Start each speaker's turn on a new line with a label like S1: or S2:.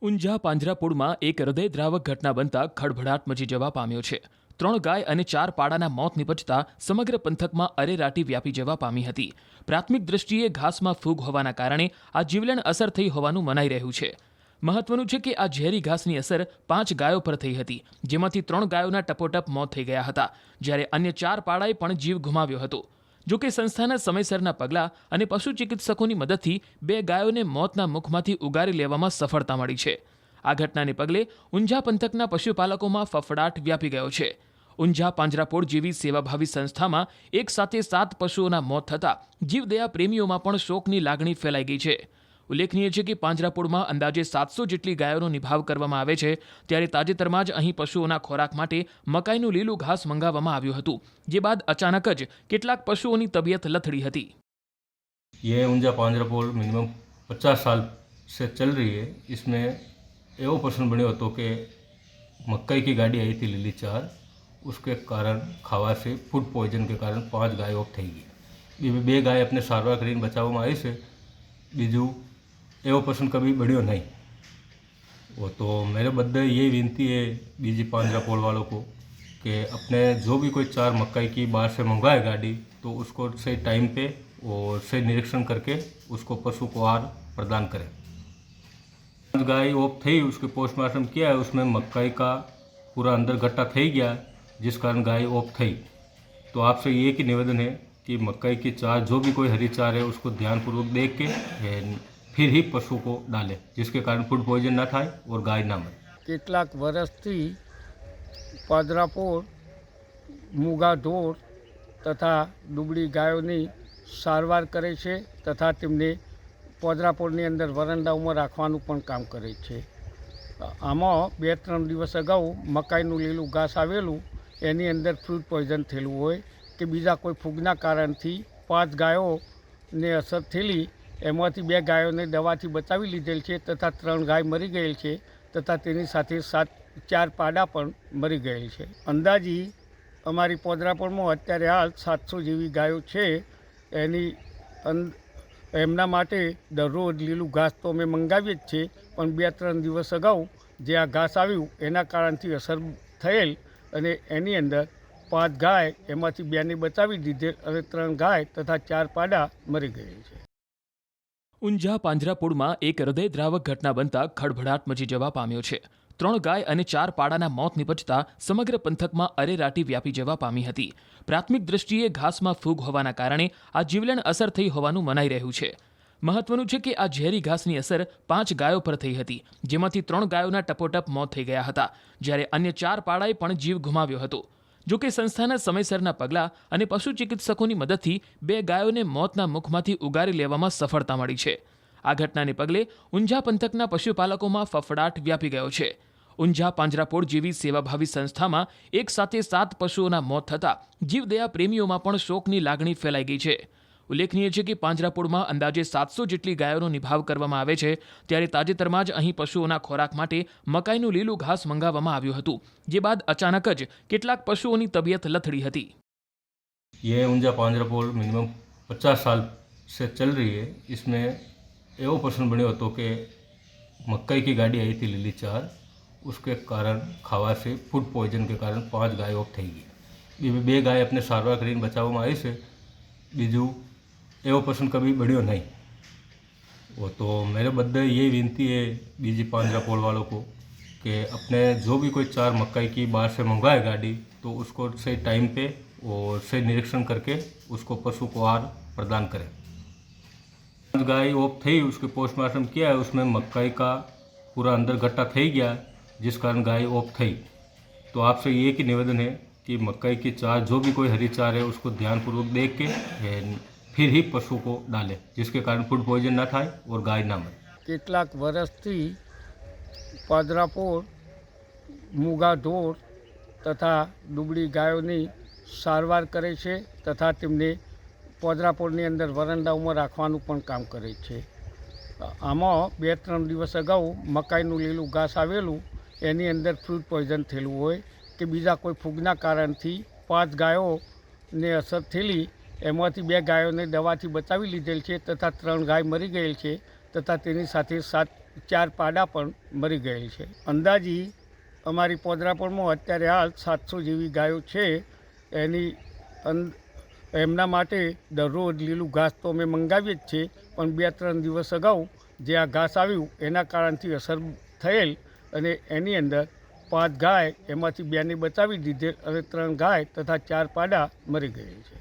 S1: ઊંઝા પાંજરાપોળમાં એક હૃદયદ્રાવક ઘટના બનતા ખળભળાટ મચી જવા પામ્યો છે। 3 ગાય અને 4 પાડાના મોત નિપજતા સમગ્ર પંથકમાં અરેરાટી વ્યાપી જવા પામી હતી। પ્રાથમિક દ્રષ્ટિએ ઘાસમાં ફૂગ હોવાના કારણે આ જીવલેણ અસર થઈ હોવાનું મનાઈ રહ્યું છે। મહત્વનું છે કે આ ઝેરી ઘાસની અસર 5 ગાયો પર થઈ હતી, જેમાંથી 3 ગાયોના ટપોટપ મોત થઈ ગયા હતા, જ્યારે અન્ય 4 પાડાએ પણ જીવ ગુમાવ્યો હતો। જો કે સંસ્થાના સમયસરના પગલાં અને પશુ ચિકિત્સકોની મદદથી 2 ગાયોને મોતના મુખમાંથી ઉગારી લેવામાં સફળતા મળી છે। આ ઘટનાને પગલે ઊંઝા પંથકના પશુપાલકોમાં ફફડાટ વ્યાપી ગયો છે। ઊંઝા પાંજરાપોળ જેવી સેવાભાવી સંસ્થામાં એક સાથે 7 પશુઓના મોત થતાં જીવદયા પ્રેમીઓમાં પણ શોકની લાગણી ફેલાઈ ગઈ છે। ઉલ્લેખનીય છે કે પાંજરાપોળમાં અંદાજે 700 જેટલી ગાયોનો નિભાવ કરવામાં આવે છે, ત્યારે તાજેતરમાં જ અહીં પશુઓના ખોરાક માટે મકાઈનું લીલું ઘાસ મંગાવવામાં આવ્યું હતું, જે બાદ અચાનક જ કેટલાક પશુઓની તબિયત લથડી હતી।
S2: ये ऊंजा पांजरापोल मिनिमम 50 साल से चल रही है। इसमें एवो प्रश्न बन्यो હતો કે मकई की गाड़ी आई थी लीली चार, उसके कारण खावा से फूड पॉइजन के कारण 5 गाय ऑफ થઈ ગઈ। ये 2 गाय अपने सारवार કરીને બચાવવામાં આવી છે। બીજું एवो प्रश्न कभी बढ़ियो नहीं। वो तो मेरे बदले ये विनती है बीजी पांजरापोल वालों को कि अपने जो भी कोई 4 मकई की बाहर से मंगवाए गाड़ी, तो उसको सही टाइम पे और सही निरीक्षण करके उसको पशु को आहार प्रदान करें। गाय ऑफ थी, उसके पोस्टमार्टम किया है, उसमें मकई का पूरा अंदर गट्टा થઈ गया, जिस कारण गाय ऑफ थी। तो आपसे ये एक ही निवेदन है कि मकई की चार जो भी कोई हरी चार है उसको ध्यानपूर्वक देख के फिर ही पशु को डालें, जिसके कारण फूड पॉइजन ना થાય और गाय ना मरे।
S3: કેટલાક વર્ષથી પાંજરાપોળ મૂગા ઢોર તથા દુબળી ગાયોની સારવાર કરે છે તથા તેમને પાંજરાપોળની અંદર વરંડાઓમાં રાખવાનું પણ કામ કરે છે। આમાં 2-3 દિવસ અગાઉ મકાઈનું લીલું ઘાસ આવેલું, એની અંદર ફૂડ પોઈઝન થયેલું હોય કે બીજા કોઈ ફૂગના કારણથી 5 ગાયોને અસર થયેલી। એમાંથી 2 ગાયોને દવાથી બચાવી લીધેલ છે તથા 3 ગાય મરી ગયેલ છે તથા તેની સાથે 4 પાડા પણ મરી ગયેલ છે। અંદાજી અમારી પાંજરાપોળમાં અત્યારે હાલ 700 જેવી ગાયો છે। એમના માટે દરરોજ લીલું ઘાસ તો અમે મંગાવીએ જ છે, પણ 2-3 દિવસ અગાઉ જે આ ઘાસ આવ્યું એના કારણથી અસર થયેલ અને એની અંદર 5 ગાય એમાંથી 2ને બચાવી દીધેલ અને 3 ગાય તથા 4 પાડા મરી ગયેલ છે।
S1: ઊંઝા પાંજરાપોળમાં એક હૃદયદ્રાવક ઘટના બનતા ખળભળાટ મચી જવા પામ્યો છે। 3 ગાય અને 4 પાડાના મોત નિપજતા સમગ્ર પંથકમાં અરેરાટી વ્યાપી જવા પામી હતી। પ્રાથમિક દ્રષ્ટિએ ઘાસમાં ફૂગ હોવાના કારણે આ જીવલેણ અસર થઈ હોવાનું મનાઈ રહ્યું છે। મહત્વનું છે કે આ ઝેરી ઘાસની અસર 5 ગાયો પર થઈ હતી, જેમાંથી 3 ગાયોના ટપોટપ મોત થઈ ગયા હતા, જ્યારે અન્ય 4 પાડાએ પણ જીવ ગુમાવ્યો હતો। જો કે સંસ્થાના સમયસરના પગલાં અને પશુ ચિકિત્સકોની મદદથી 2 ગાયોને મોતના મુખમાંથી ઉગારી લેવામાં સફળતા મળી છે। આ ઘટનાને પગલે ઊંઝા પંથકના પશુપાલકોમાં ફફડાટ વ્યાપી ગયો છે। ઊંઝા પાંજરાપોળ જેવી સેવાભાવી સંસ્થામાં એક સાથે 7 પશુઓના મોત થતાં જીવદયા પ્રેમીઓમાં પણ શોકની લાગણી ફેલાઈ ગઈ છે। ઉલ્લેખનીય છે કે પાંજરાપોળમાં અંદાજે 700 જેટલી ગાયોનો નિભાવ કરવામાં આવે છે, ત્યારે તાજેતરમાં જ અહીં પશુઓના ખોરાક માટે મકાઈનું લીલું ઘાસ મંગાવવામાં આવ્યું હતું, જે બાદ અચાનક જ કેટલાક પશુઓની તબિયત લથડી હતી।
S2: ये ऊंजा पांजरापोल मिनिमम 50 साल से चल रही है। इसमें एवो प्रश्न बन्यो હતો કે मकई की गाड़ी आई थी लीली चार, उसके कारण खावा से फूड पॉइजन के कारण 5 गाय ऑफ થઈ ગઈ। ये 2 गाय अपने सारवार કરીને બચાવવામાં આવી છે। બીજું एवो प्रश्न कभी बढ़ियो नहीं। वो तो मेरे बदले ये विनती है बीजी पांजरापोल वालों को कि अपने जो भी कोई 4 मकई की बाहर से मंगवाए गाड़ी, तो उसको सही टाइम पे और सही निरीक्षण करके उसको पशु को आहार प्रदान करें। गाय ऑफ थी, उसके पोस्टमार्टम किया है, उसमें मकई का पूरा अंदर गट्टा થઈ गया, जिस कारण गाय ऑफ थी। तो आपसे ये एक ही निवेदन है कि मकई की चार जो भी कोई हरी चार है उसको ध्यानपूर्वक देख के फिर ही पशु को डालें, जिसके कारण फूड पॉइजन ना થાય और गाय ना मरे।
S3: કેટલાક વર્ષથી પાંજરાપોળ મૂગા ઢોર તથા દુબળી ગાયોની સારવાર કરે છે તથા તેમને પાંજરાપોળની અંદર વરંડાઓમાં રાખવાનું પણ કામ કરે છે। આમાં 2-3 દિવસ અગાઉ મકાઈનું લીલું ઘાસ આવેલું, એની અંદર ફૂડ પોઈઝન થયેલું હોય કે બીજા કોઈ ફૂગના કારણથી 5 ગાયોને અસર થયેલી। એમાંથી 2 ગાયોને દવાથી બચાવી લીધેલ છે તથા 3 ગાય મરી ગયેલ છે તથા તેની સાથે 4 પાડા પણ મરી ગયેલ છે. અંદાજી અમારી પોદરાપોળમાં અત્યારે હાલ 700 જેવી ગાયો છે. એમના માટે દરરોજ લીલું ઘાસ તો અમે મંગાવીએ જ છીએ, પણ 2-3 દિવસ અગાઉ જે આ ઘાસ આવ્યું એના કારણથી અસર થયેલ અને એની અંદર 5 ગાય એમાંથી 2ને બચાવી દીધેલ અને 3 ગાય તથા 4 પાડા મરી ગયેલ છે.